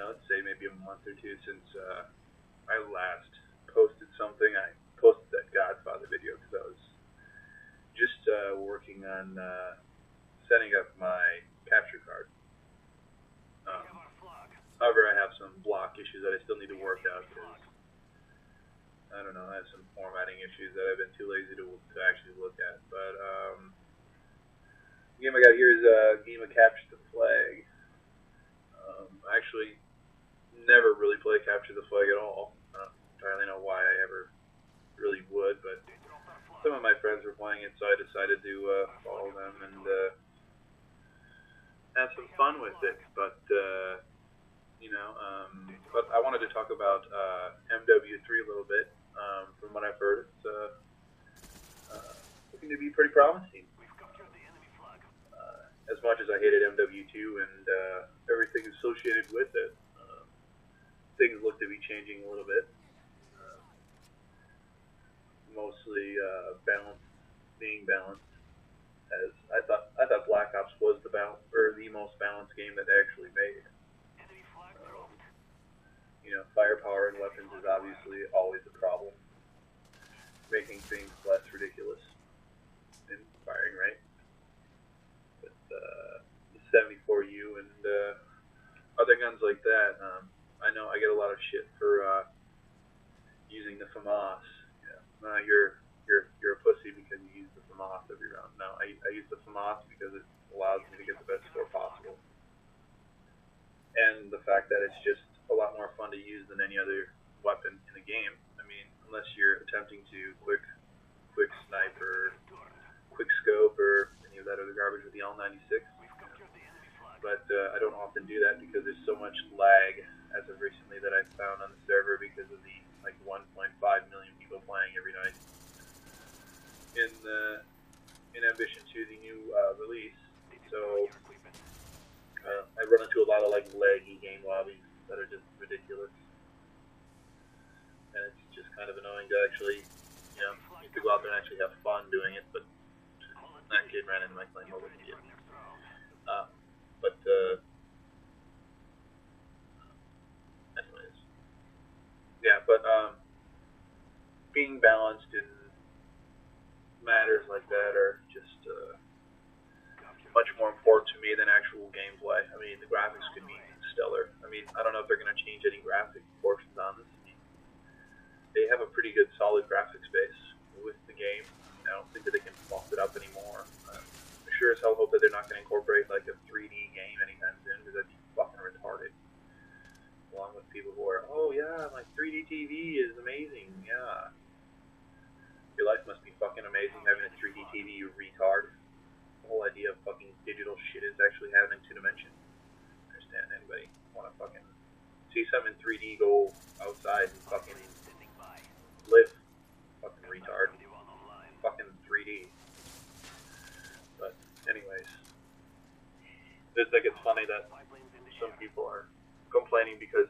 let's say maybe a month or two since I last posted something. I posted that Godfather video because I was just working on setting up my capture card. However, I have some block issues that I still need to work out because I don't know, I have some formatting issues that I've been too lazy to actually look at. But the game I got here is a game of Capture the Flag. I actually never really play Capture the Flag at all. I don't entirely know why I ever really would, but some of my friends were playing it, so I decided to follow them and have some fun with it. But but I wanted to talk about MW3 a little bit. From what I've heard, it's looking to be pretty promising. As much as I hated MW2 and everything associated with it, things look to be changing a little bit. Mostly being balanced. As I thought Black Ops was the most balanced game that they actually made. Firepower and weapons is obviously always a problem, making things less ridiculous and firing right. But the 74U and other guns like that, I know I get a lot of shit for using the FAMAS. You're a pussy because you use the FAMAS every round. No, I use the FAMAS because it allows me to get the best score possible. And the fact that it's just a lot more fun to use than any other weapon in the game. I mean, unless you're attempting to quick snipe or quick scope or any of that other garbage with the L96. But I don't often do that because there's so much lag as of recently that I've found on the server because of the 1.5 million people playing every night. In addition to the new release, so I run into a lot of laggy game lobbies that are just ridiculous, and it's just kind of annoying to actually, you have to go out there and actually have fun doing it. But that kid ran into my claim over the kid. Anyways, yeah. But being balanced in matters like that are just much more important to me than actual gameplay. I mean, the graphics could be stellar. I mean, I don't know if they're going to change any graphic portions on this. I mean, they have a pretty good, solid graphics base with the game. I don't think that they can bump it up anymore. I sure as hell hope that they're not going to incorporate a 3D game anytime soon, because that'd be fucking retarded. Along with people who are, oh yeah, 3D TV is amazing. Yeah. Your life must be fucking amazing having a 3D TV, you retard. The whole idea of fucking digital shit is actually having 2 dimensions. I understand anybody want to fucking see something in 3D, go outside and fucking live. Fucking retard. Fucking 3D. But anyways, I think it's funny that some people are complaining because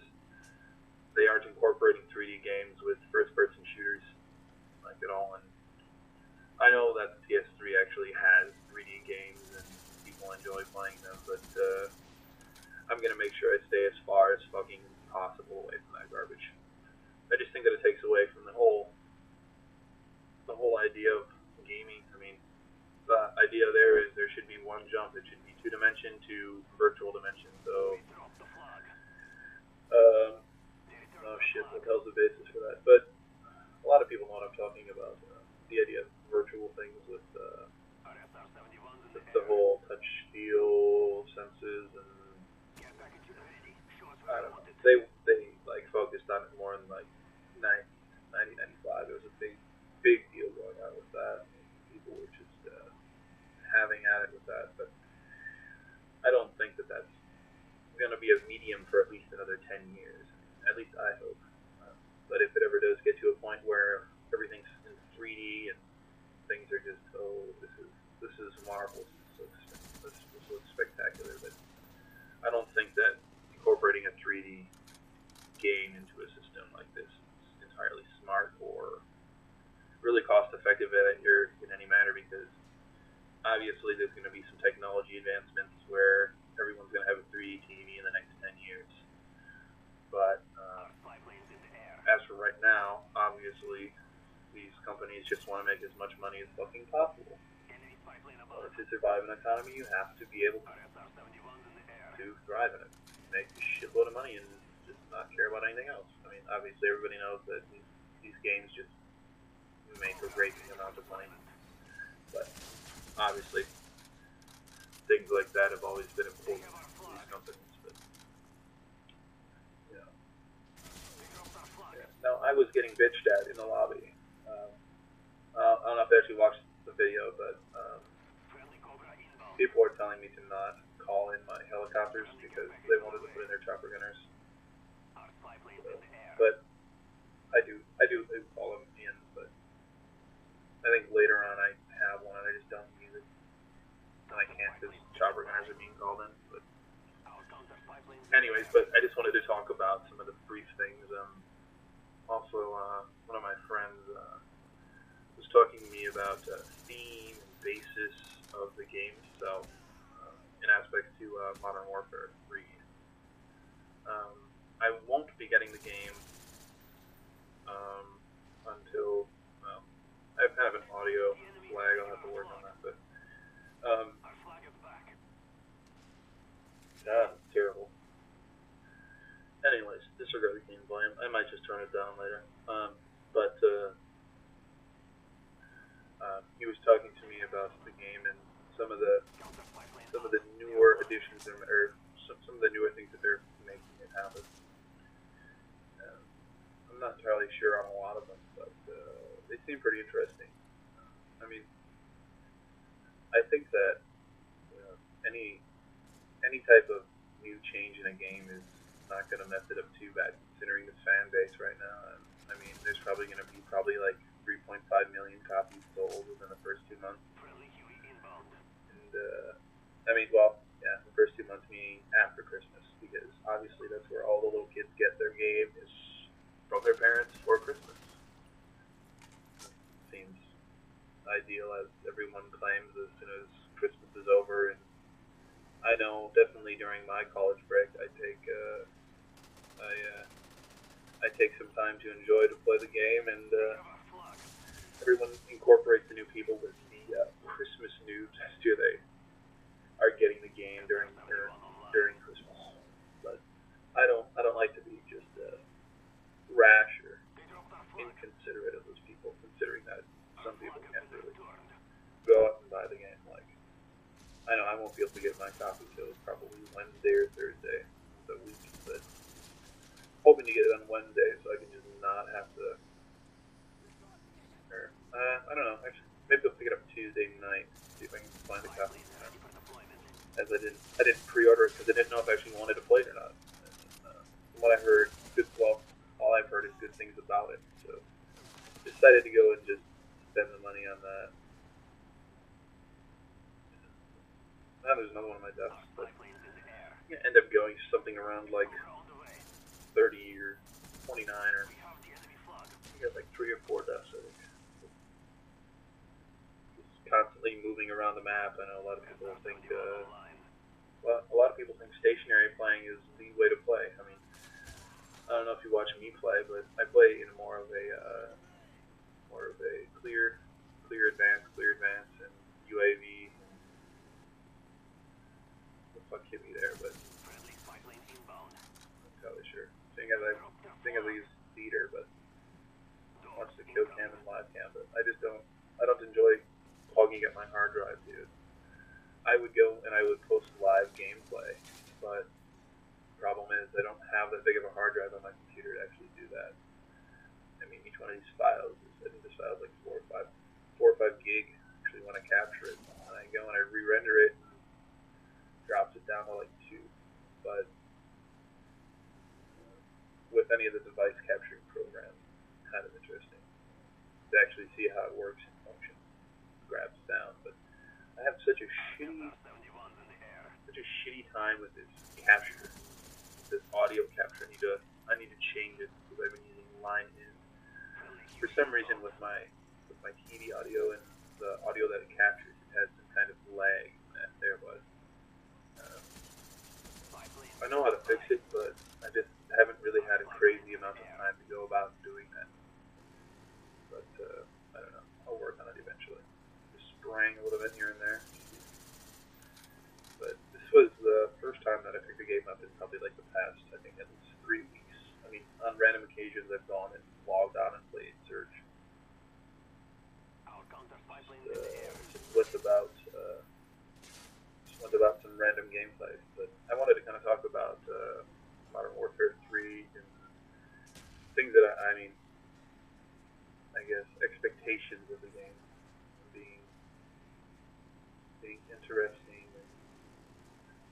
they aren't incorporating 3D games with first-person shooters at all. And I know that the PS3 actually has 3D games and people enjoy playing them, but I'm gonna make sure I stay as far as fucking possible away from that garbage. I just think that it takes away from the whole idea of gaming. I mean, the idea there is there should be one jump. It should be 2-dimension to virtual dimension. So, oh shit, what the hell's the basis for that? But a lot of people know what I'm talking about. The idea of virtual things with the whole touch feel senses, and I don't know. They focused on it more in 1995. There was a big deal going on with that. People were just having at it with that, but I don't think that that's going to be a medium for at least another 10 years. At least I hope. But if it ever does get to a point where everything's in 3D and things are just, oh, this is marvelous, this looks spectacular, but I don't think that incorporating a 3D game into a system like this is entirely smart or really cost effective in any manner, because obviously there's going to be some technology advancements where everyone's going to have a 3D TV in the next 10 years. But as for right now, obviously, these companies just want to make as much money as fucking possible. Well, to survive an economy, you have to be able to thrive in it, make a shitload of money, and just not care about anything else. I mean, obviously, everybody knows that these games just make a raging amount of money, but obviously, things like that have always been important to these companies. But you know, yeah. Now, I was getting bitched at in the lobby. Um, I don't know if you actually watched the video, but people are telling me to not call in my helicopters because they wanted to put in their chopper gunners. But I do call them in, but I think later on I have one and I just don't use it. And I can't because chopper gunners are being called in. But anyways, but I just wanted to talk about some of the brief things. Also, one of my friends was talking to me about theme and basis of the game itself in aspects to Modern Warfare 3. I won't be getting the game until, well, I have kind of an audio lag. I'll have to work on that, but God, it's terrible. Anyways, disregard the game volume. I might just turn it down later. But he was talking to me about the game and some of the newer additions or some of the newer things that they're making it happen. I'm not entirely sure on a lot of them, but they seem pretty interesting. I mean, I think that any type of new change in a game is not going to mess it up too bad, considering the fan base right now. I mean, there's probably going to be like 3.5 million copies sold within the first 2 months. And I mean, well, yeah, the first 2 months meaning after Christmas, because obviously that's where all the little kids get their game is from their parents for Christmas. Seems ideal, as everyone claims, as soon as Christmas is over. And I know definitely during my college break, I take some time to enjoy to play the game, and everyone incorporates the new people with the Christmas news as to they are getting the game during Christmas. But I don't like to be just rash or inconsiderate of those people, considering that some people can't really go out and buy the game. Like, I know I won't be able to get my copy till probably Wednesday or Thursday of the week, but hoping to get it on Wednesday so I can just not have to. Or I don't know. Actually, maybe I'll pick it up Tuesday night. See if I can find a copy. As I didn't pre-order it because I didn't know if I actually wanted to play it or not. And, from what I heard, all I've heard is good things about it. So decided to go and just spend the money on that. Now there's another one on my desk, but I'm gonna end up going something around like 30 or 29 or I got like 3 or 4 deaths, I think. Just constantly moving around the map. I know a lot of people think stationary playing is the way to play. I mean, I don't know if you watch me play, but I play in more of a clear advance, and UAV. The fuck hit me there, but I'm not entirely sure. Seeing as I use theater, but watch the kill cam and live cam, but I don't enjoy clogging up my hard drive, dude. I would go and I would post live gameplay, but the problem is I don't have that big of a hard drive on my computer to actually do that. I mean, each one of these files I think this file is like 4 or 5 gig. Actually, when I capture it, and I go and I re-render it, and drops it down to like 2. But with any of the device capturing programs, kind of interesting to actually see how it works and functions. Grabs down, but I have such a shitty time with this capture, this audio capture. I need to change it because I've been using line in. For some reason, with my TV audio and the audio that it captures, it has some kind of lag. There, but I know how to fix it, but I just haven't really that I picked a game up in probably like the past, I think, at least 3 weeks. I mean, on random occasions I've gone and logged on and played Surge. Just went about some random gameplay, but I wanted to kind of talk about Modern Warfare 3 and things that I mean, I guess expectations of the game being interesting and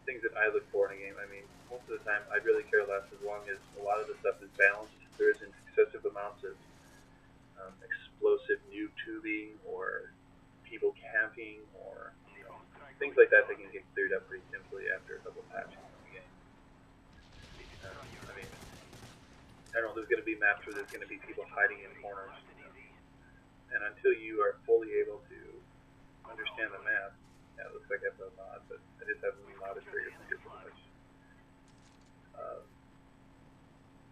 things that I look for in a game. I mean, most of the time I really care less as long as a lot of the stuff is balanced. There isn't excessive amounts of explosive noob tubing or people camping or things like that can get cleared up pretty simply after a couple of patches in the game. I mean, I don't know, there's going to be maps where there's going to be people hiding in corners. And until you are fully able to understand the map, yeah, it looks like I have a mod, but I just haven't modded triggers here pretty much.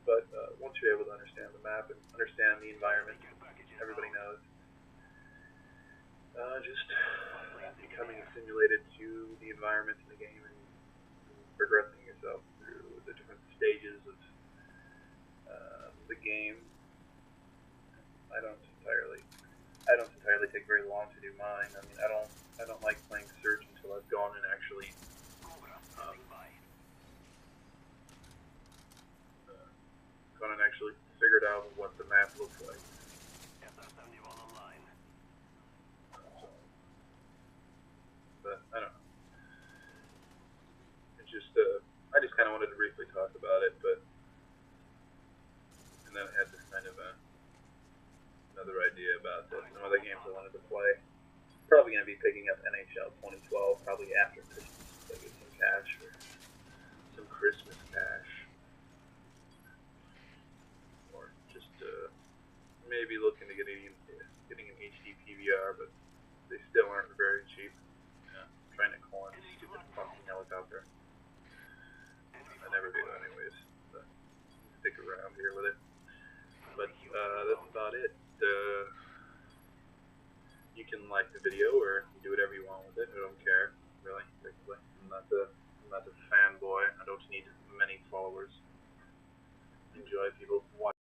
But once you're able to understand the map and understand the environment, everybody knows, just becoming assimilated to the environment in the game and progressing yourself through the different stages of the game. I don't entirely take very long to do mine. I mean, I don't like playing Surge until I've gone and actually figured out what the map looks like. But I don't know. It's just I just kind of wanted to briefly talk about it, and then I had this kind of another idea about some other games I wanted to play. Probably going to be picking up NHL 2012 probably after Christmas. So I get some cash or some Christmas cash, or just maybe looking to getting an HD PVR, but they still aren't very cheap. Trying to call in a stupid fucking helicopter. I never do anyways, but stick around here with it. But that's about it. You can like the video or do whatever you want with it. I don't care, really. Basically, I'm not a fanboy. I don't need many followers. Enjoy people watching.